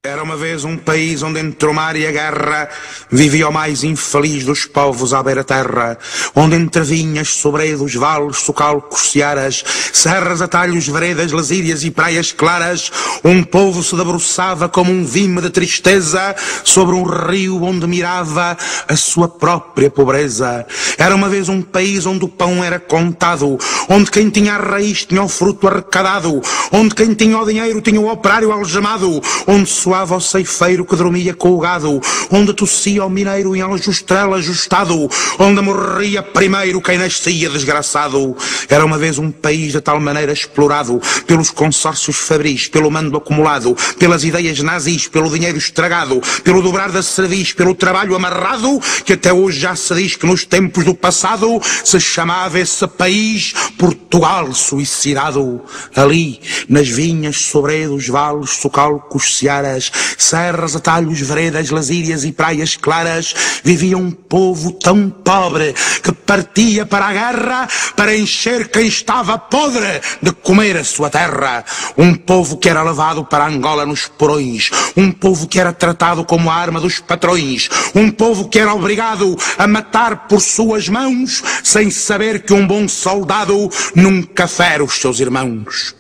Era uma vez um país onde entre o mar e a guerra vivia o mais infeliz dos povos à beira-terra, onde entre vinhas, sobreiros, vales, socalcos, searas, serras, atalhos, veredas, lasírias e praias claras, um povo se debruçava como um vime de tristeza sobre um rio onde mirava a sua própria pobreza. Era uma vez um país onde o pão era contado, onde quem tinha a raiz tinha o fruto arrecadado, onde quem tinha o dinheiro tinha o operário algemado, onde soava o ceifeiro que dormia com o gado, onde tossia o mineiro em aljustrel ajustado, onde morria primeiro quem nascia desgraçado. Era uma vez um país de tal maneira explorado pelos consórcios fabris, pelo mando acumulado, pelas ideias nazis, pelo dinheiro estragado, pelo dobrar da cerviz, pelo trabalho amarrado, que até hoje já se diz que nos tempos do passado se chamava esse país Portugal suicidado. Ali, nas vinhas, sobreiros, vales, socalcos, searas, serras, atalhos, veredas, lasírias e praias claras, vivia um povo tão pobre que partia para a guerra para encher quem estava podre de comer a sua terra. Um povo que era levado para Angola nos porões, um povo que era tratado como a arma dos patrões, um povo que era obrigado a matar por suas mãos, sem saber que um bom soldado nunca fere os seus irmãos.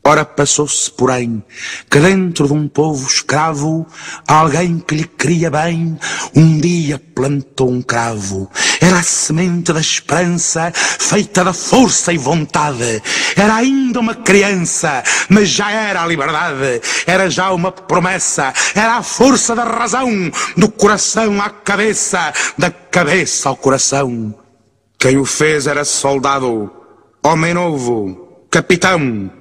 Ora passou-se, porém, que dentro de um povo escravo, alguém que lhe queria bem, um dia plantou um cravo. Era a semente da esperança, feita da força e vontade. Era ainda uma criança, mas já era a liberdade. Era já uma promessa, era a força da razão, do coração à cabeça, da cabeça ao coração. Quem o fez era soldado, homem novo, capitão,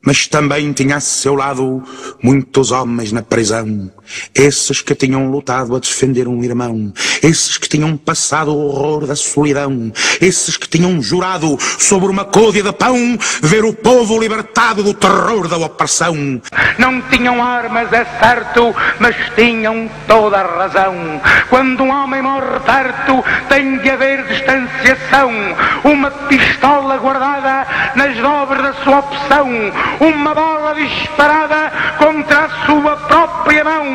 mas também tinha a seu lado muitos homens na prisão. Esses que tinham lutado a defender um irmão, esses que tinham passado o horror da solidão, esses que tinham jurado sobre uma côdea de pão ver o povo libertado do terror da opressão. Não tinham armas, é certo, mas tinham toda a razão. Quando um homem morre perto, tem de haver distanciação. Uma pistola guardada nas dobras da sua opção, uma bola disparada contra a sua própria mão,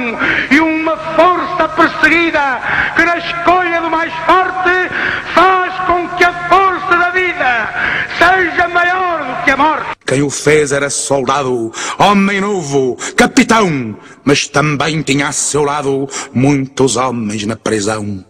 e uma força perseguida que na escolha do mais forte faz com que a força da vida seja maior do que a morte. Quem o fez era soldado, homem novo, capitão, mas também tinha a seu lado muitos homens na prisão.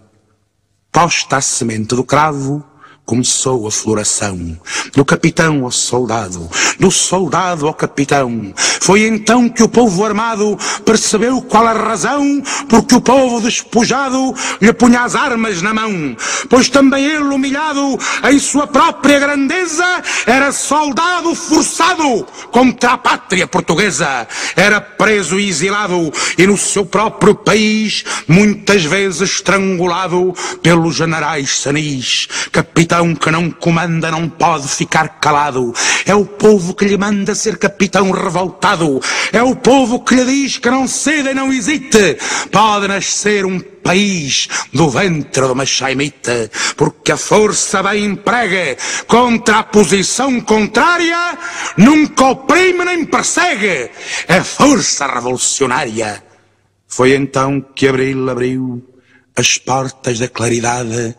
Posta a semente do cravo, começou a floração, do capitão ao soldado, do soldado ao capitão. Foi então que o povo armado percebeu qual a razão porque o povo despojado lhe punha as armas na mão. Pois também ele, humilhado em sua própria grandeza, era soldado forçado contra a pátria portuguesa. Era preso e exilado e no seu próprio país muitas vezes estrangulado pelos generais sanis. Capitão que não comanda não pode ficar calado. É o povo que lhe manda ser capitão revoltado. É o povo que lhe diz que não ceda e não hesite. Pode nascer um país do ventre de uma chaimite, porque a força bem emprega contra a posição contrária, nunca oprime nem persegue. É força revolucionária. Foi então que Abril abriu as portas da claridade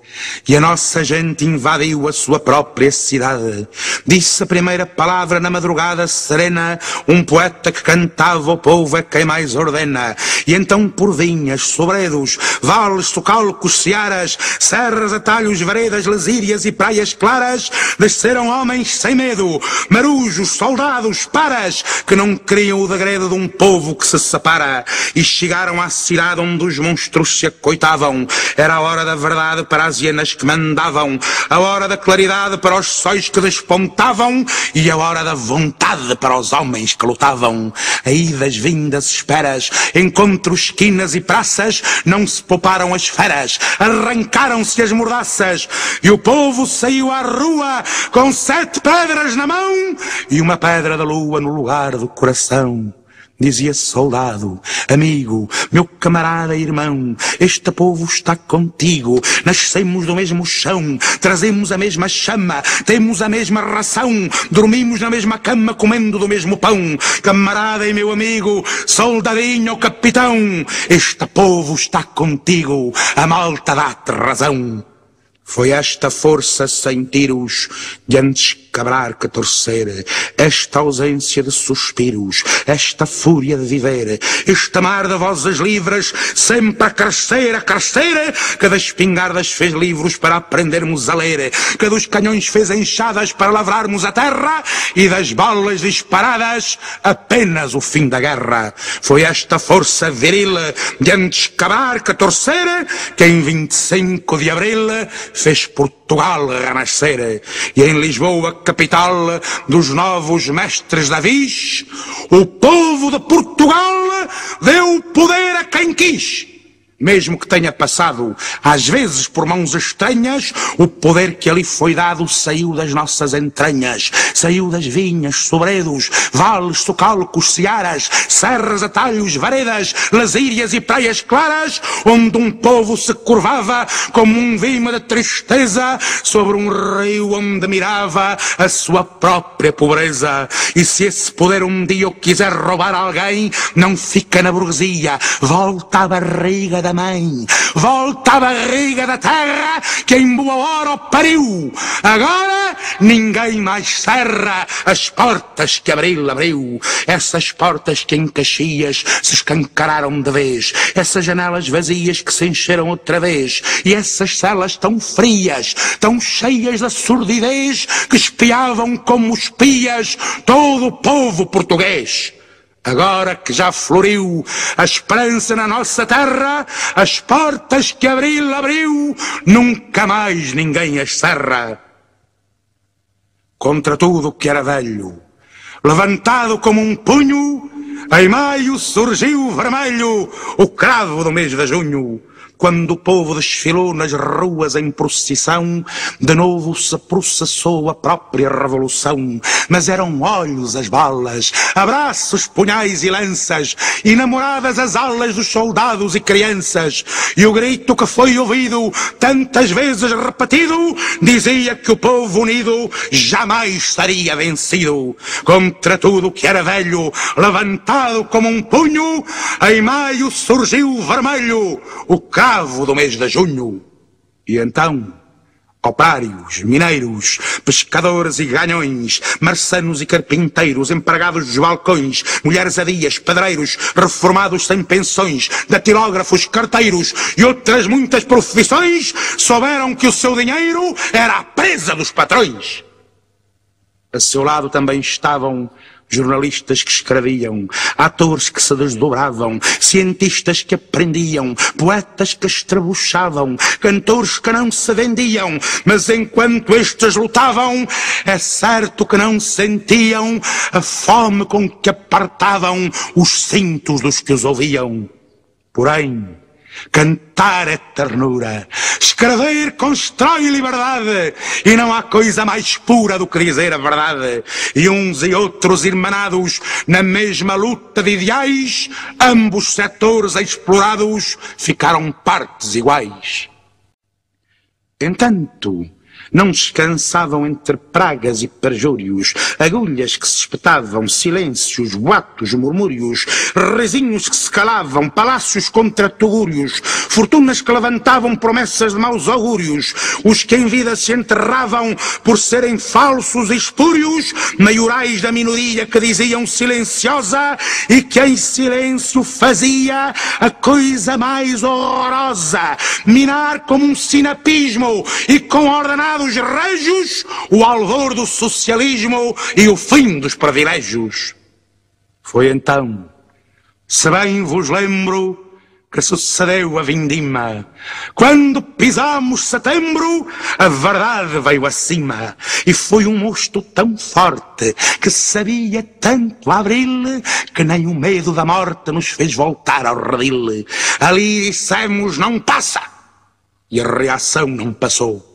e a nossa gente invadiu a sua própria cidade. Disse a primeira palavra na madrugada serena um poeta que cantava: o povo é quem mais ordena. E então por vinhas, sobredos, vales, socalcos, searas, serras, atalhos, veredas, lasírias e praias claras, desceram homens sem medo, marujos, soldados, paras, que não queriam o degredo de um povo que se separa, e chegaram à cidade onde os monstros se acoitavam. Era a hora da verdade para as hienas que mandavam, a hora da claridade para os sóis que despontavam, e a hora da vontade para os homens que lutavam. Aí das vindas esperas, encontros, esquinas e praças, não se pouparam as feras, arrancaram-se as mordaças, e o povo saiu à rua com 7 pedras na mão e uma pedra da lua no lugar do coração. Dizia soldado, amigo, meu camarada e irmão, este povo está contigo, nascemos do mesmo chão, trazemos a mesma chama, temos a mesma ração, dormimos na mesma cama, comendo do mesmo pão. Camarada e meu amigo, soldadinho, capitão, este povo está contigo, a malta dá-te razão. Foi esta força sem tiros, de antes quebrar que torcer, esta ausência de suspiros, esta fúria de viver, este mar de vozes livres, sempre a crescer, que das espingardas fez livros para aprendermos a ler, que dos canhões fez enxadas para lavrarmos a terra, e das balas disparadas apenas o fim da guerra. Foi esta força viril, de antes quebrar que torcer, que em 25 de abril fez Portugal renascer, e em Lisboa, capital dos novos mestres da vis, o povo de Portugal deu poder a quem quis. Mesmo que tenha passado, às vezes por mãos estranhas, o poder que ali foi dado saiu das nossas entranhas, saiu das vinhas, sobredos, vales, socalcos, searas, serras, atalhos, varedas, lasírias e praias claras, onde um povo se curvava como um vime de tristeza sobre um rio onde mirava a sua própria pobreza. E se esse poder um dia o quiser roubar alguém, não fica na burguesia, volta à barriga da mãe, volta à barriga da terra que em boa hora o pariu. Agora ninguém mais cerra as portas que Abril abriu, essas portas que em Caxias se escancararam de vez, essas janelas vazias que se encheram outra vez, e essas celas tão frias, tão cheias da surdidez, que espiavam como espias todo o povo português. Agora que já floriu a esperança na nossa terra, as portas que Abril abriu, nunca mais ninguém as cerra. Contra tudo que era velho, levantado como um punho, em maio surgiu vermelho o cravo do mês de junho. Quando o povo desfilou nas ruas em procissão, de novo se processou a própria revolução. Mas eram olhos as balas, abraços, punhais e lanças, e namoradas as alas dos soldados e crianças. E o grito que foi ouvido, tantas vezes repetido, dizia que o povo unido jamais seria vencido. Contra tudo que era velho, levantado como um punho, em maio surgiu vermelho o cravo do mês de junho. E então, operários, mineiros, pescadores e ganhões, marçanos e carpinteiros, empregados dos balcões, mulheres adias, pedreiros, reformados sem pensões, datilógrafos, carteiros e outras muitas profissões, souberam que o seu dinheiro era a presa dos patrões. A seu lado também estavam jornalistas que escreviam, atores que se desdobravam, cientistas que aprendiam, poetas que estrebuchavam, cantores que não se vendiam, mas enquanto estes lutavam, é certo que não sentiam a fome com que apertavam os cintos dos que os ouviam. Porém, cantar é ternura, escrever constrói liberdade, e não há coisa mais pura do que dizer a verdade. E uns e outros irmanados na mesma luta de ideais, ambos setores explorados ficaram partes iguais. Entanto, não descansavam entre pragas e perjúrios, agulhas que se espetavam, silêncios, boatos, murmúrios, risinhos que se calavam, palácios contra tugúrios, fortunas que levantavam promessas de maus augúrios, os que em vida se enterravam por serem falsos e espúrios, maiorais da minoria que diziam silenciosa e que em silêncio fazia a coisa mais horrorosa, minar como um sinapismo e com ordenados régios o alvor do socialismo e o fim dos privilégios. Foi então, se bem vos lembro, que sucedeu a vindima. Quando pisamos setembro, a verdade veio acima, e foi um mosto tão forte, que sabia tanto abril, que nem o medo da morte nos fez voltar ao redil. Ali dissemos não passa, e a reação não passou.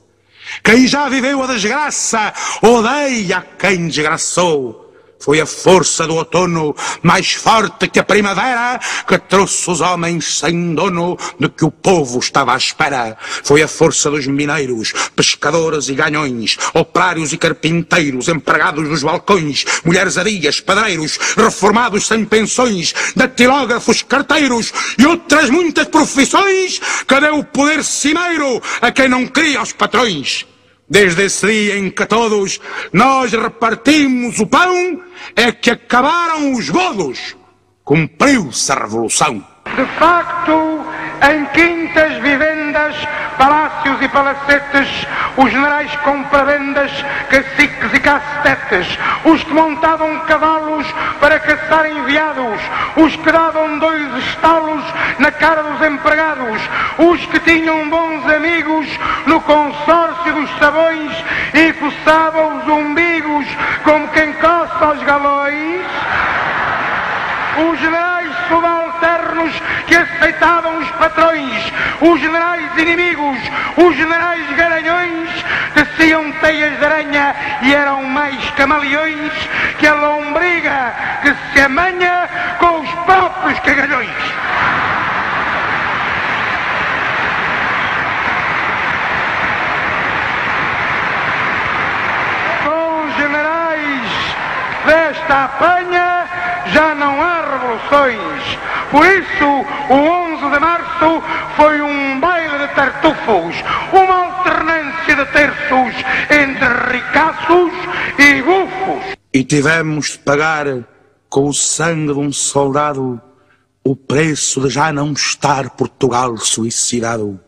Quem já viveu a desgraça odeia quem desgraçou. Foi a força do outono, mais forte que a primavera, que trouxe os homens sem dono de que o povo estava à espera. Foi a força dos mineiros, pescadores e ganhões, operários e carpinteiros, empregados dos balcões, mulheres adias, padreiros, reformados sem pensões, datilógrafos, carteiros e outras muitas profissões, que deu o poder cimeiro a quem não queria os patrões. Desde esse dia em que todos nós repartimos o pão, é que acabaram os godos. Cumpriu-se a revolução. De facto, em quintas, vivendas, palácios e palacetes, os generais compravendas, caciques e cacetetes, os que montavam cavalos para caçar enviados, os que davam 2 estalos na cara dos empregados, os que tinham bons amigos no consórcio dos sabões e coçavam os umbigos como quem coça os galões, os generais subalternos que aceitavam os patrões, os generais inimigos, os generais garanhões, teciam teias de aranha e eram mais camaleões que a lombriga que se amanha com os próprios cagalhões. Com os generais desta apanha já não há revoluções. Por isso, o 11 de março foi um baile de tartufos, uma alternância de terços entre ricaços e bufos. E tivemos de pagar com o sangue de um soldado o preço de já não estar Portugal suicidado.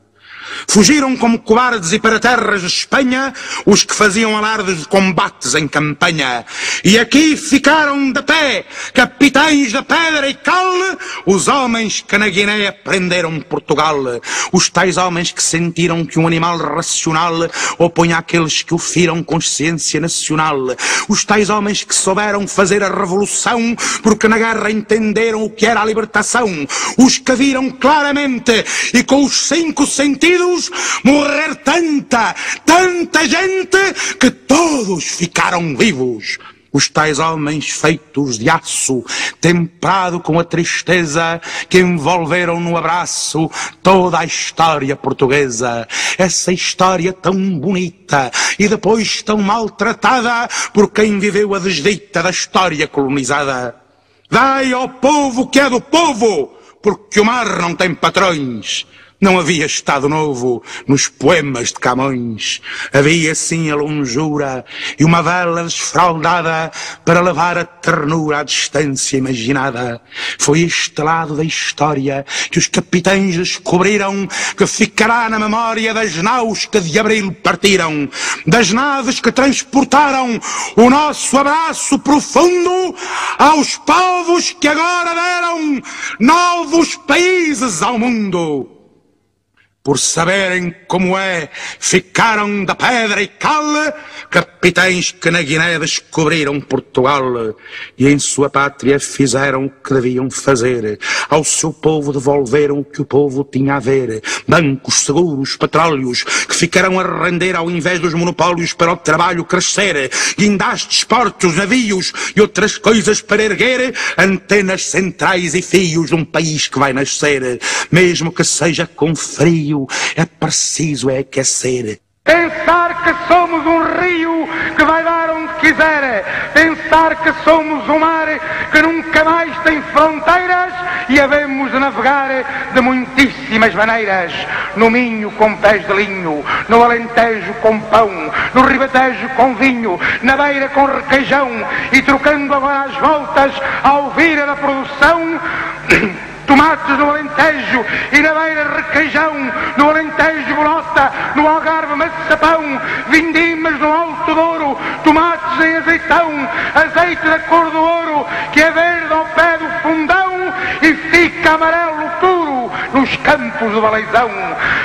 Fugiram como cobardes e para terras de Espanha os que faziam alardes de combates em campanha. E aqui ficaram de pé, capitães de pedra e cal, os homens que na Guiné prenderam Portugal. Os tais homens que sentiram que um animal racional opõe àqueles que o firam consciência nacional. Os tais homens que souberam fazer a revolução porque na guerra entenderam o que era a libertação. Os que viram claramente e com os 5 sentidos morrer tanta gente que todos ficaram vivos. Os tais homens feitos de aço, temperado com a tristeza que envolveram no abraço toda a história portuguesa. Essa história tão bonita e depois tão maltratada por quem viveu a desdita da história colonizada. Dai ao povo que é do povo, porque o mar não tem patrões. Não havia Estado Novo nos poemas de Camões. Havia sim a longura e uma vela desfraldada para levar a ternura à distância imaginada. Foi este lado da história que os capitães descobriram que ficará na memória das naus que de abril partiram, das naves que transportaram o nosso abraço profundo aos povos que agora deram novos países ao mundo. Por saberem como é, ficaram da pedra e cal, capitães que na Guiné descobriram Portugal e em sua pátria fizeram o que deviam fazer. Ao seu povo devolveram o que o povo tinha a ver. Bancos, seguros, petróleos, que ficaram a render ao invés dos monopólios para o trabalho crescer. Guindastes, portos, navios e outras coisas para erguer. Antenas centrais e fios de um país que vai nascer. Mesmo que seja com frio, é preciso aquecer. Pensar que somos um rio que vai dar onde quiser. Pensar que somos um mar que nunca mais tem fronteiras e havemos de navegar de muitíssimas maneiras. No Minho com pés de linho, no Alentejo com pão, no Ribatejo com vinho, na Beira com requeijão e trocando agora as voltas ao vir da produção. Tomates no Alentejo e na Beira requeijão, no Alentejo bolota, no Algarve maçapão, vindimas no Alto Douro, tomates em azeitão, azeite da cor do ouro, que é verde ao pé do fundão e fica amarelo puro nos campos do Baleizão.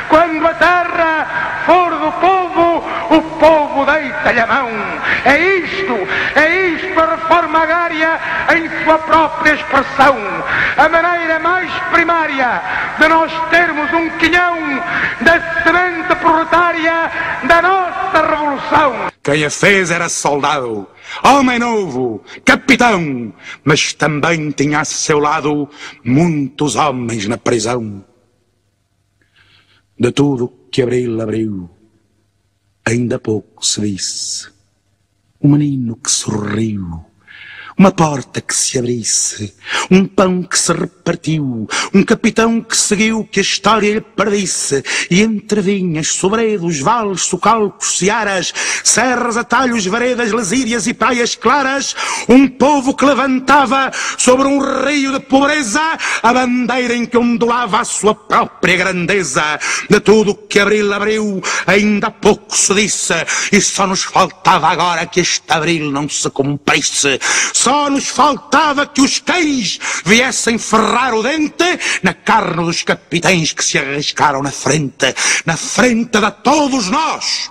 Quando a terra for do povo, o povo deita-lhe a mão. É isto a reforma agrária em sua própria expressão. A maneira mais primária de nós termos um quinhão da semente proletária da nossa revolução. Quem a fez era soldado, homem novo, capitão, mas também tinha a seu lado muitos homens na prisão. De tudo que Abril abriu, ainda pouco se disse. Um menino que sorriu, uma porta que se abrisse, um pão que se repartiu, um capitão que seguiu que a história lhe perdisse, e entre vinhas, sobredos, vales, socalcos, searas, serras, atalhos, veredas, lesírias e praias claras, um povo que levantava sobre um rio de pobreza a bandeira em que ondulava a sua própria grandeza. De tudo que Abril abriu, ainda pouco se disse, e só nos faltava agora que este Abril não se cumprisse. Só nos faltava que os cães viessem ferrar o dente na carne dos capitães que se arriscaram na frente de todos nós,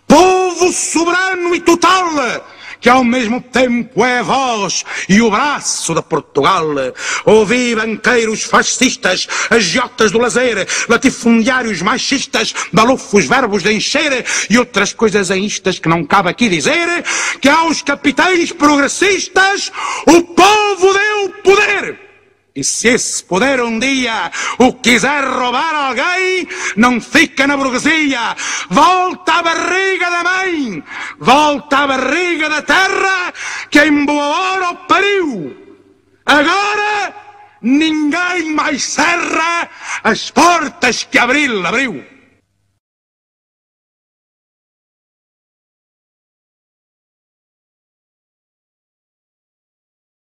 povo soberano e total, que ao mesmo tempo é a voz e o braço de Portugal. Ouvi banqueiros fascistas, agiotas do lazer, latifundiários machistas, balufos verbos de encher e outras coisas aístas que não cabe aqui dizer, que aos capitães progressistas o povo deu poder. E se esse poder um dia o quiser roubar alguém, não fica na burguesia. Volta à barriga da mãe, volta à barriga da terra, que em boa hora o pariu. Agora ninguém mais cerra as portas que Abril abriu.